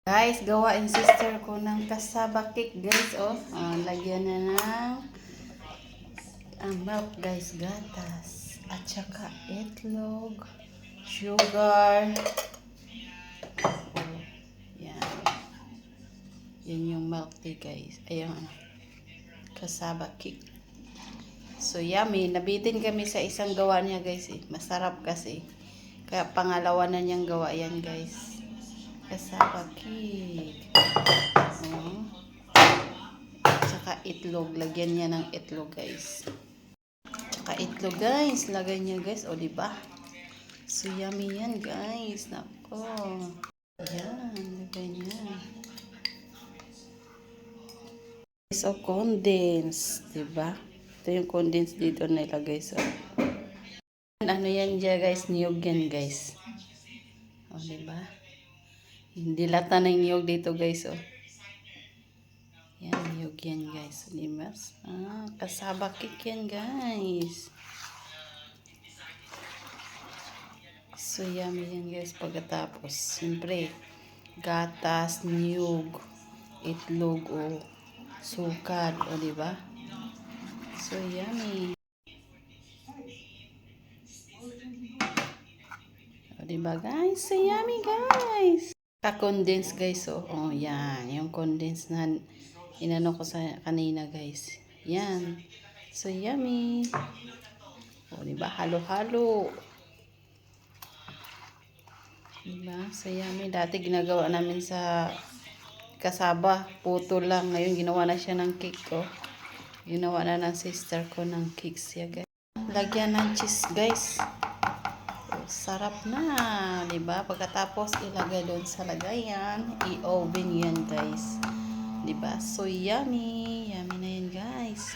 Guys, gawain sister ko ng cassava cake, guys, oh. Lagyan na ng milk, guys, gatas, at saka itlog, sugar. Oh, yan. Yan yung milk tea, guys. Ayan, cassava cake. So, yummy. Nabitin kami sa isang gawa niya, guys, eh. Masarap kasi. Kaya pangalawa na niyang gawa yan, guys. Cassava cake. Oh. Tsaka itlog. Lagyan niya ng itlog, guys. Tsaka itlog, guys. Lagay niya, guys. O, diba? So, yummy yan, guys. Nako. Ayan. Lagay niya. So, condense. Diba? Ito yung condense dito nilagay. So, ano yan dyan, guys? Niyog yan, guys. O, diba? Hindi lata ng niyog dito, guys. O. Yan, niyog yan, guys. Diba? Cassava cake yan, guys. So, yummy yan, guys. Pagkatapos, siyempre, gatas, niyog, itlog, o sukad, o, diba? So, yummy. O, diba, guys? So, yummy, guys. Ka-condense, guys. Oh, yan. Yung condense na inano ko sa kanina, guys. Yan. So, yummy. O, diba? Halo-halo. Diba? So, yummy. Dati ginagawa namin sa kasaba. Puto lang. Ngayon, ginawa na siya ng cake, oh. Ginawa na ng sister ko ng cake siya, guys. Lagyan ng cheese, guys. Sarap na, 'di ba? Pagkatapos ilagay doon sa lagayan, i-oven 'yan, guys. 'Di ba? So yummy, yummy na 'yan, guys.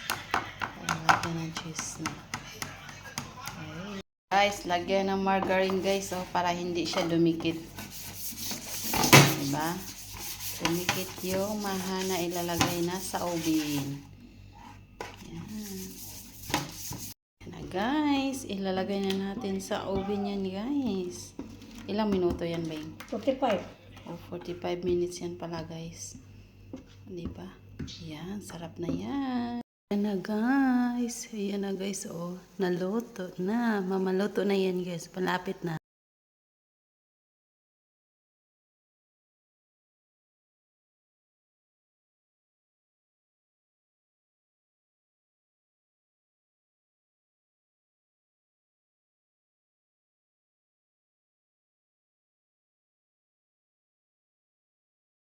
Lagyan ng cheese na. Okay. Guys, lagyan ng margarine, guys, oh, para hindi siya dumikit. 'Di ba? Dumikit yung mahana ilalagay na sa oven. Guys, ilalagay na natin sa oven yan, guys. Ilang minuto yan, Beng? 45. Oh, 45 minutes yan pala, guys. Diba? Yan, sarap na yan. Ayan na, guys. Ayan na, guys. Oh, naluto na. Mamaluto na yan, guys. Palapit na.